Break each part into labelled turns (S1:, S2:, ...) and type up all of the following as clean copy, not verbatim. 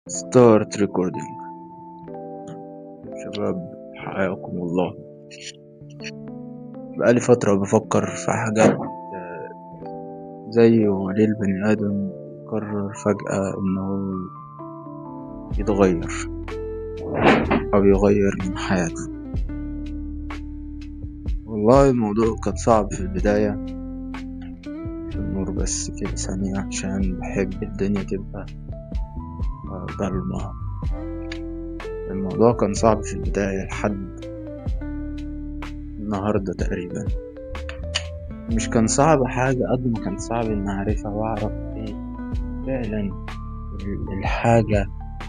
S1: ستارت ريكوردينج. شباب، حياكم الله. بقالي فترة بفكر في حاجات زي وليه البني آدم يقرر فجأة إنه يتغير أو يغير من حياته. والله الموضوع كان صعب في البداية، في النور بس كده ثانية عشان بحب الدنيا تبقى ضلمة. الموضوع كان صعب في البداية لحد النهاردة تقريبا. مش كان صعب حاجة قد ما كان صعب إن أعرفها وأعرف إيه فعلا الحاجة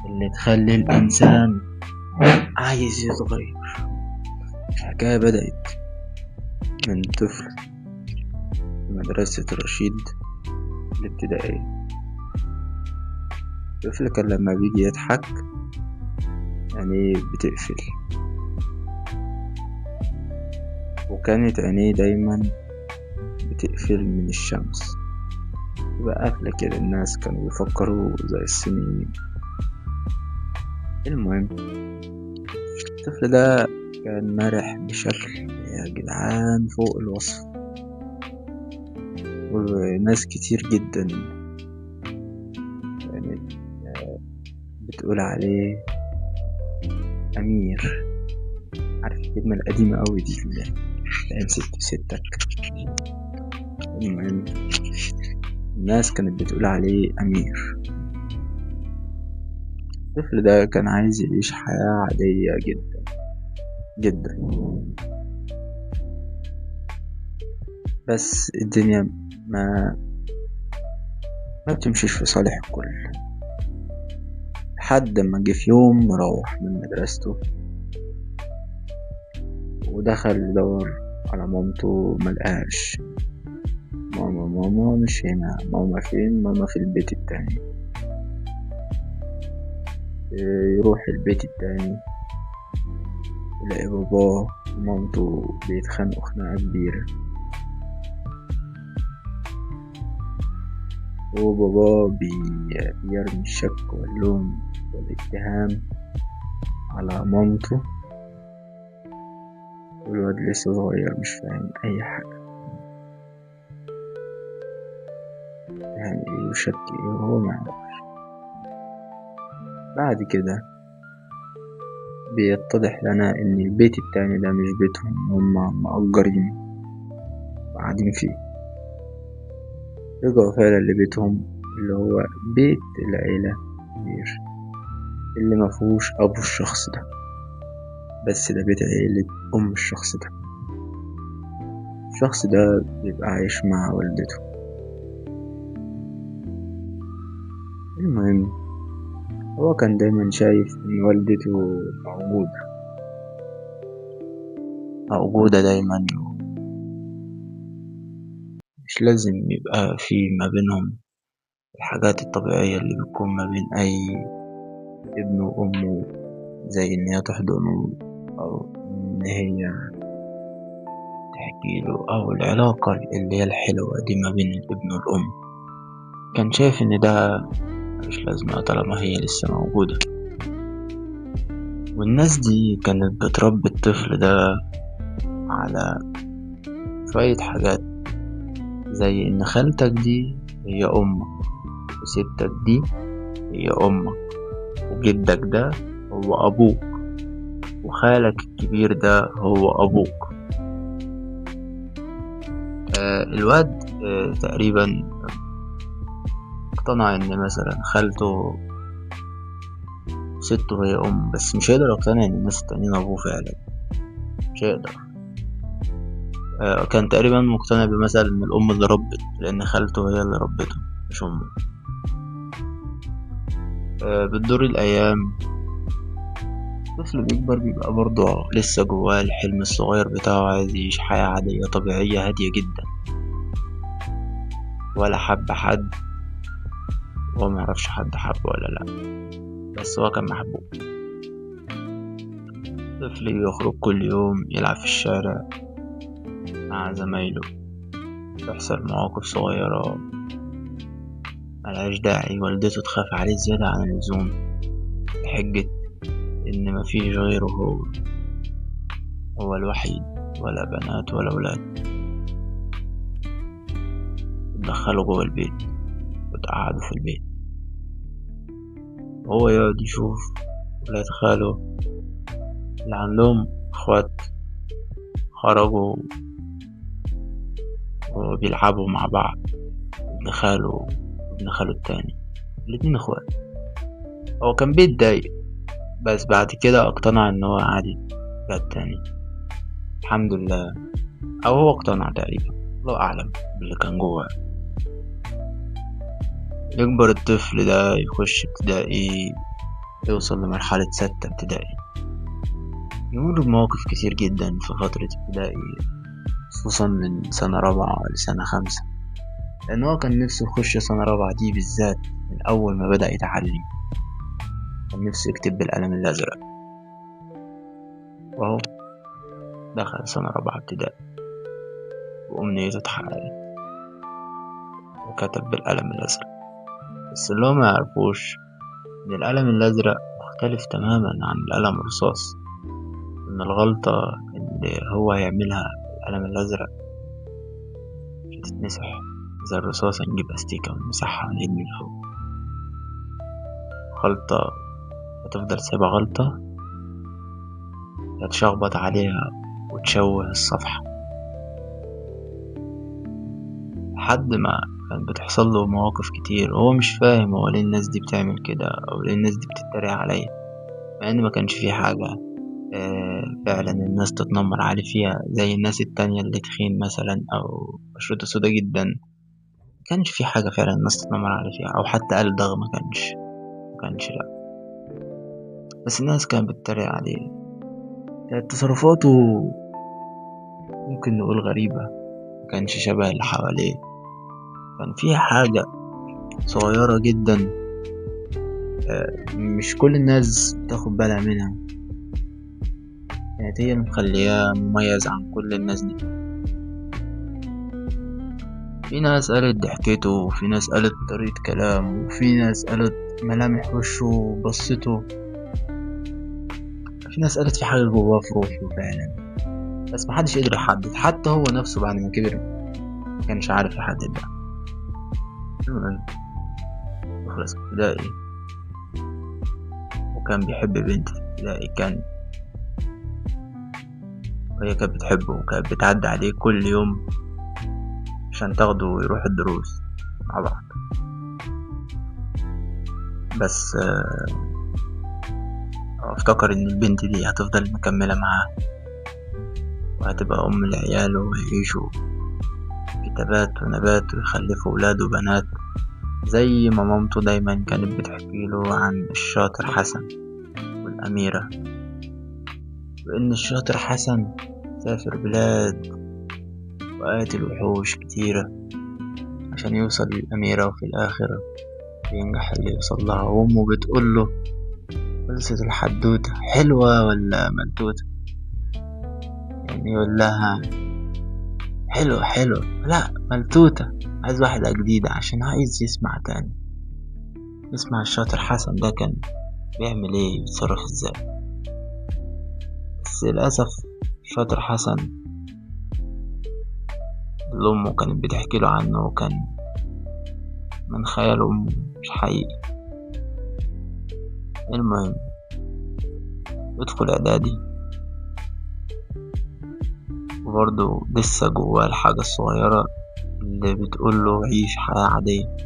S1: اللي تخلي الإنسان عايز يتغير. الحكاية بدأت من طفل في مدرسة رشيد الابتدائية. الطفل كان لما بيجي يضحك يعني بتقفل، وكانت عينيه دايما بتقفل من الشمس، تبقى قافلة كده. الناس كانوا بيفكروا زي السنين. المهم الطفل ده كان مرح بشكل يا جدعان فوق الوصف، وناس كتير جدا يعني بتقول عليه أمير. عارف الكلمة القديمة أوي دي اللي أيام ستك. المهم الناس كانت بتقول عليه أمير. الطفل ده كان عايز يعيش حياة عادية جدا جدا، بس الدنيا ما بتمشيش في صالح الكل. لحد ما جه في يوم مروح من مدرسته ودخل يدور على مامته، ملقاش. ماما مش هنا. ماما فين؟ ماما في البيت التاني. يروح البيت التاني يلاقي باباه ومامته بيتخانقوا خناقة كبيرة، وباباه بيرمي الشك واللوم والاتهام على مامته، والواد لسه صغير مش فاهم أي حاجة. يعني ايه وشك ايه وهو معرفش. بعد كده بيتضح لنا ان البيت التاني ده مش بيتهم، هما مأجرين وقاعدين فيه. رجعوا فعلا لبيتهم اللي هو بيت العيلة كبير، اللي مفهوش أبو الشخص ده، بس ده بيت عيلة أم الشخص ده. الشخص ده بيبقى عايش مع والدته. المهم هو كان دايما شايف ان والدته موجودة دايما، مش لازم يبقى في ما بينهم الحاجات الطبيعية اللي بتكون ما بين أي ابن وأمه، زي إن هي تحضنه أو إن هي تحكيله، أو العلاقة اللي هي الحلوة دي ما بين الابن والأم. كان شايف إن ده مش لازمة طالما هي لسه موجودة. والناس دي كانت بتربي الطفل ده على شوية حاجات، زي إن خالتك دي هي أمك، وستك دي هي أمك، وجدك ده هو أبوك، وخالك الكبير ده هو أبوك. الواد تقريبا اقتنع إن مثلا خالته سته هي أم، بس مش هيقدر يقتنع إن الناس التانيين أبوه فعلا. مش هيقدر. كان تقريبا مقتنع بمثلا إن الأم اللي ربت، لأن خالته هي اللي ربته مش أمه. بتدور الأيام، الطفل بيكبر بيبقى برضه لسه جواه الحلم الصغير بتاعه، عايز يعيش حياة عادية طبيعية هادية جدا، ولا حب حد، هو معرفش حد حبه ولا لأ، بس هو كان محبوب. طفل يخرج كل يوم يلعب في الشارع مع زمايله، تحصل مواقف صغيرة ملهاش داعي والدته تخاف عليه زيادة عن اللزوم، بحجة إن مفيش غيره، هو الوحيد، ولا بنات ولا ولاد. اتدخلوا جوه البيت واتقعدوا في البيت، وهو يقعد يشوف ولاد خاله اللي عندهم اخوات خرجوا وبيلعبوا مع بعض، ابن خاله وابن خاله التاني، الاتنين اخوات. هو كان بيتضايق، بس بعد كده اقتنع ان هو عادي بقى تاني، الحمد لله. او هو اقتنع تقريبا، الله اعلم باللي كان جوه. يكبر الطفل ده، يخش ابتدائي، يوصل لمرحلة 6 ابتدائي، يمر بمواقف كتير جدا في فترة ابتدائي، خصوصا من سنة 4 لسنة 5، لأن هو كان نفسه يخش سنة 4 دي بالذات. من أول ما بدأ يتعلم كان نفسه يكتب بالقلم الأزرق، وهو دخل سنة 4 ابتدائي وأمنيته اتحققت وكتب بالقلم الأزرق. بس اللي هو ما يعرفوش إن القلم الأزرق مختلف تماما عن القلم الرصاص، إن الغلطة اللي هو يعملها بالقلم الأزرق مش هتتمسح زي الرصاص، هنجيب أستيكة ونمسحها ونرمي فوق. غلطة هتفضل سايبة غلطة، هتشخبط عليها وتشوه الصفحة، لحد ما كان بتحصل له مواقف كتير وهو مش فاهم هو ليه الناس دي بتعمل كده أو ليه الناس دي بتتريق عليا، مع إن ما كانش فيه حاجة فعلا الناس تتنمر عليه فيها، زي الناس التانية اللي تخين مثلا أو بشرته سودا جدا. ما كانش فيه حاجة فعلا الناس تتنمر عليه فيها، أو حتى قال ضغط، ما كانش لا. بس الناس كانت بتتريق عليه. كانت تصرفاته ممكن نقول غريبة، ما كانش شبه اللي حواليه. كان فيها حاجة صغيرة جدا مش كل الناس بتاخد بالها منها، كانت هي مخلياه مميز عن كل الناس دي. في ناس قالت ضحكته، وفي ناس قالت طريقة كلامه، وفي ناس قالت ملامح وشه وبصته، في ناس قالت في حاجة جواه في روحه فعلا، بس محدش قدر يحدد. حتى هو نفسه بعد ما كبر مكانش عارف يحدد ده. المهم خلص ابتدائي، وكان بيحب بنت في ابتدائي، وهي كانت بتحبه، وكانت بتعدي عليه كل يوم عشان تاخده ويروح الدروس مع بعض. بس افتكر ان البنت دي هتفضل مكملة معاه وهتبقى ام العيال، وهيعيشوا في تبات ونبات ويخلفوا ولاد وبنات، زي ما مامته دايما كانت بتحكيله عن الشاطر حسن والأميرة، وإن الشاطر حسن سافر بلاد وقاتل وحوش كتيرة عشان يوصل للأميرة، وفي الآخر ينجح اللي يوصل لها. وأمه بتقوله خلصت الحدوتة حلوة ولا ملتوتة، يعني يقول لها حلوة حلوة، لا ملتوتة، عايز واحدة جديدة عشان عايز يسمع تاني، يسمع الشاطر حسن ده كان بيعمل ايه، بيتصرف ازاي. بس للأسف شاطر حسن اللي أمه كانت بتحكي له عنه كان من خيال أمه مش حقيقي. المهم يدخل إعدادي، وبرضه لسه جواه الحاجة الصغيرة اللي بتقوله عيش حياة عادية،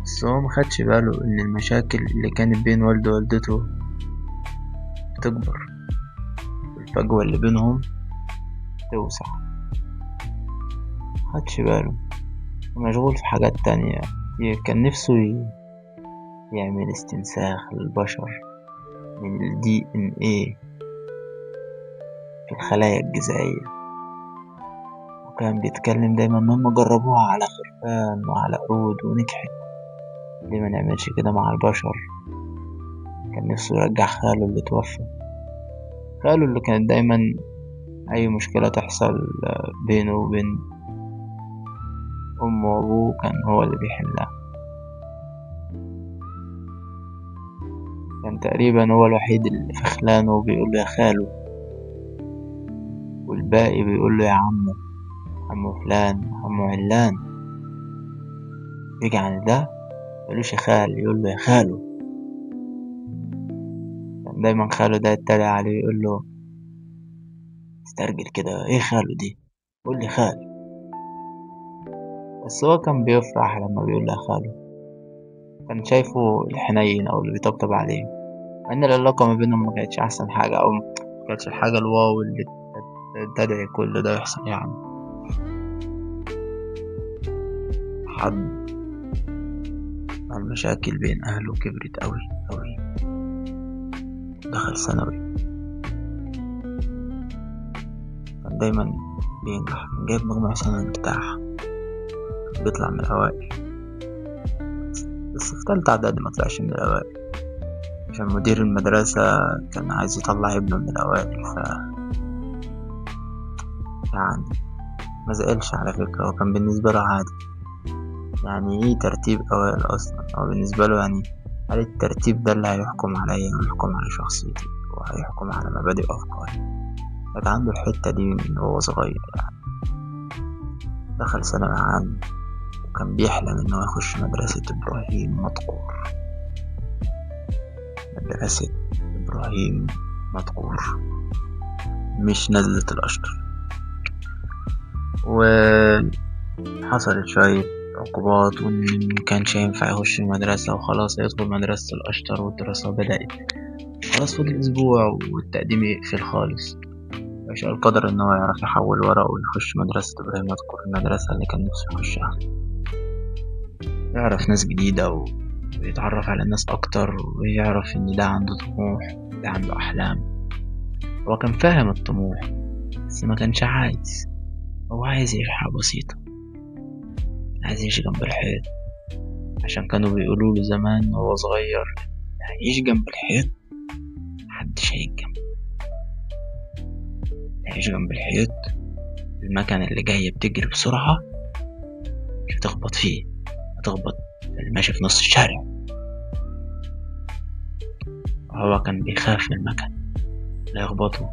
S1: بس هو مخدش باله إن المشاكل اللي كانت بين والده ووالدته بتكبر، والفجوة اللي بينهم توسع. مخدش باله، ومشغول في حاجات تانية. كان نفسه يعمل استنساخ للبشر من ال DNA في الخلايا الجذعية، وكان بيتكلم دايما ان هم جربوها على خرفان وعلى قرود ونجحت، ليه ما نعملش كده مع البشر. كان نفسه يرجع خاله اللي توفى، خاله اللي كانت دايما اي مشكلة تحصل بينه وبين امه وابوه كان هو اللي بيحلها. كان تقريبا هو الوحيد اللي في خلانه وبيقول له يا خالو، والباقي بيقول له يا عمو، عمو فلان، عمو علان. يجي عن ده ميقولوش يا خال، يقول له يا خالو. كان دايما خالو ده يتريق عليه يقول له استرجل كده، ايه خالو دي، قول لي خال. بس هو كان بيفرح لما بيقول له يا خالو، كان شايفه الحنين او اللي بيطبطب عليه، مع ان العلاقة ما بينهم ما كانتش احسن حاجة، او ما كانتش الحاجة الواو اللي تدعي كل ده يحصل يعني. حد المشاكل بين اهله كبرت قوي قوي، دخل ثانوي، كان دايما بينجح، جايب مجموع ثانوي مرتاح، بيطلع من الأوائل. بس في تالتة إعدادي مطلعش من الأوائل، عشان مدير المدرسة كان عايز يطلع ابنه من الأوائل. يعني ما زعلش على فكرة، هو كان بالنسبة له عادي. يعني ايه ترتيب أوائل أصلا؟ هو بالنسبة له يعني هل الترتيب ده اللي هيحكم عليا ويحكم على شخصيتي وهيحكم على مبادئ وأفكاري؟ كانت عنده الحتة دي من وهو صغير يعني. دخل ثانوي عام وكان بيحلم إنه يخش مدرسة إبراهيم مدقور. مدرسة إبراهيم مدقور، مش نزلة الأشطر. وحصلت شوية عقوبات، وإن مكانش ينفع يخش المدرسة، وخلاص هيدخل مدرسة الأشطر والدراسة بدأت. خلاص فاضل أسبوع والتقديم يقفل خالص. يشاء القدر إن هو يعرف يحول ورقه ويخش مدرسة إبراهيم مدقور، المدرسة اللي كان نفسه يخشها. يعرف ناس جديدة ويتعرف على الناس أكتر، ويعرف إن ده عنده طموح، ده عنده أحلام. هو كان فاهم الطموح بس ما كانش عايز. هو عايز يعيش حياة بسيطة، عايز يعيش جنب الحيط، عشان كانوا بيقولوا له زمان وهو صغير هيعيش جنب الحيط محدش هيعيش جنب الحيط، المكنة اللي جاية بتجري بسرعة مش هتخبط فيه، هتخبط اللي ماشي في نص الشارع. هو كان بيخاف من المكن، لا يخبطه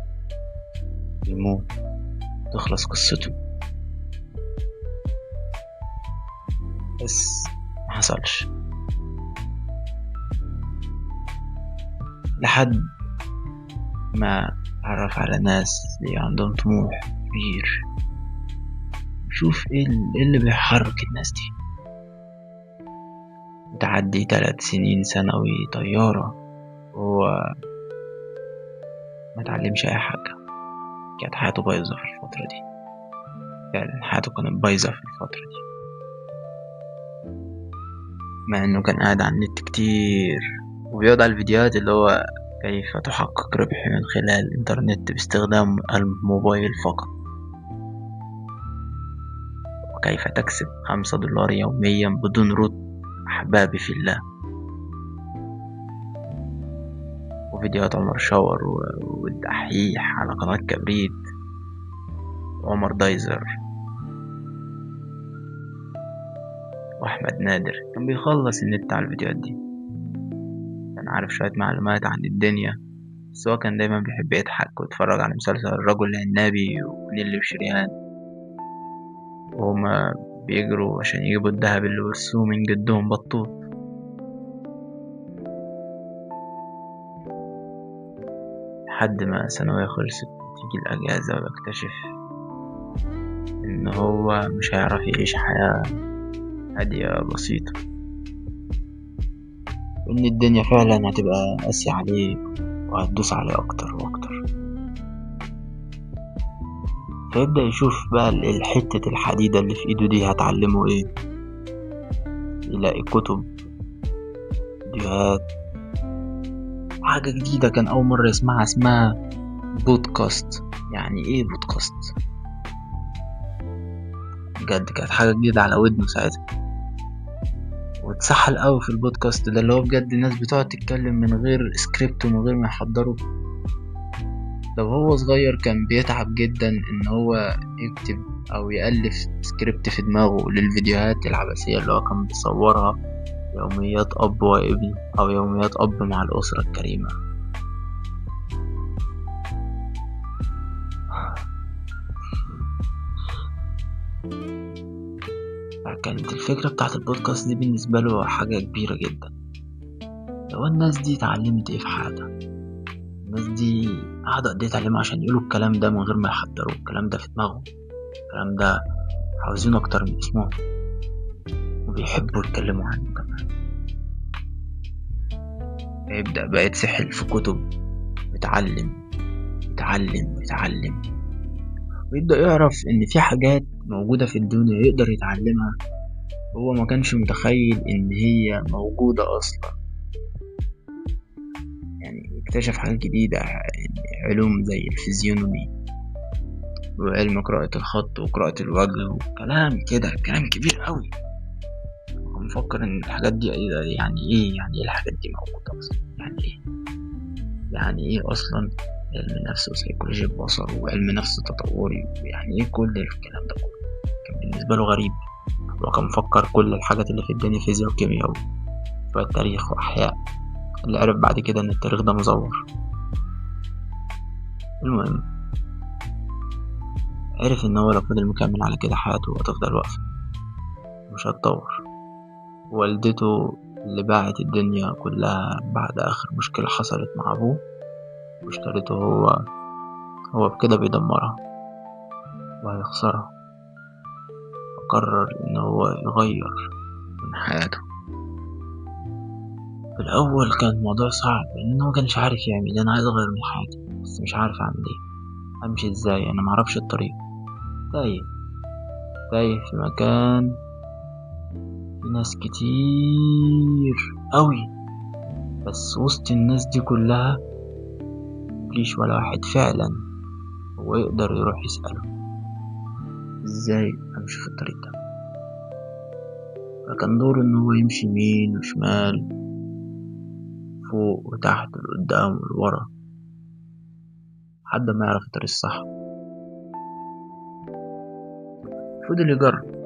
S1: يموت، تخلص قصته. بس ما حصلش، لحد ما اتعرف على ناس اللي عندهم طموح كبير. شوف ايه اللي بيحرك الناس دي. متعدي 3 سنين ثانوي طيارة، وهو ما تعلمش اي حاجة. كانت حياته بايظة في الفترة دي، فعلا حياته كانت بايظة في الفترة دي، مع انه كان قاعد على النت كتير وبيقعد على الفيديوهات اللي هو كيف تحقق ربح من خلال الانترنت باستخدام الموبايل فقط، وكيف تكسب $5 يوميا بدون رد، أحبابي في الله. وفيديوهات عمر شاور والدحيح على قناة كبريت، وعمر دايزر، وأحمد نادر. كان بيخلص النت على الفيديوهات دي، كان عارف شوية معلومات عن الدنيا. بس هو كان دايما بيحب يضحك ويتفرج على مسلسل الرجل العنابي ونيلي وشريهان، وهما بيجروا عشان يجيبوا الدهب اللي ورثوه من جدهم بطوط. لحد ما ثانوية خلصت تيجي الأجازة ويكتشف إن هو مش هيعرف يعيش حياة هادية بسيطة، وإن الدنيا فعلا هتبقى قاسية عليه وهتدوس عليه أكتر وأكتر. فيبدأ يشوف بقى الحتة الحديدة اللي في إيده دي هتعلمه إيه. يلاقي كتب، فيديوهات، حاجة جديدة كان أول مرة يسمعها اسمها بودكاست. يعني إيه بودكاست؟ بجد كانت حاجة جديدة على ودنه ساعتها، واتسحل قوي في البودكاست ده، اللي هو بجد الناس بتقعد تتكلم من غير سكريبت ومن غير ما يحضروا. لو هو صغير كان بيتعب جدا ان هو يكتب او يألف سكريبت في دماغه للفيديوهات العبثية اللي هو كان بيصورها يوميات أب وابن أو يوميات أب مع الأسرة الكريمة. كانت الفكرة بتاعت البودكاست دي بالنسبة له حاجة كبيرة جدا. لو الناس دي اتعلمت ايه في حياتها؟ الناس دي قعدوا قد ايه يتعلموا عشان يقولوا الكلام ده من غير ما يحضروا الكلام ده في دماغهم؟ الكلام ده عاوزينه أكتر من اسمهم، وبيحبوا يتكلموا عنه كمان. فيبدأ بقى يتسحل في كتب، يتعلم يتعلم يتعلم، ويبدأ يعرف إن في حاجات موجودة في الدنيا يقدر يتعلمها هو ما كانش متخيل إن هي موجودة أصلا. يعني اكتشف حاجات جديدة، علوم زي الفيزيونومي وعلم قراءة الخط وقراءة الوجه وكلام كده، كلام كبير قوي. مفكر إن الحاجات دي يعني إيه الحاجات دي موجودة أصلا؟ يعني إيه أصلا علم نفس وسيكولوجيا البصر وعلم نفس تطوري؟ يعني إيه كل الكلام ده كله؟ كان بالنسبة له غريب. وكان مفكر كل الحاجات اللي في الدنيا فيزياء وكيمياء وشوية تاريخ وأحياء، اللي عرف بعد كده إن التاريخ ده مزور. المهم، عرف إن هو لو فضل مكمل على كده حياته هتفضل واقفة ومش هتطور. والدته اللي باعت الدنيا كلها بعد آخر مشكلة حصلت مع أبوه واشتريته هو بكده بيدمرها وهيخسرها. فقرر إن هو يغير من حياته. في الأول كان الموضوع صعب لأنه ما كانش عارف يعمل. أنا عايز أغير من حياتي بس مش عارف أعمل إيه، أمشي إزاي، أنا معرفش الطريق. تايه في مكان في ناس كتير قوي، بس وسط الناس دي كلها مفيش ولا واحد فعلا هو يقدر يروح يسأله إزاي أمشي في الطريق ده. فكان دوره إن هو يمشي يمين وشمال، فوق وتحت لقدام ولورا، لحد ما يعرف الطريق الصح. فضل يجرب.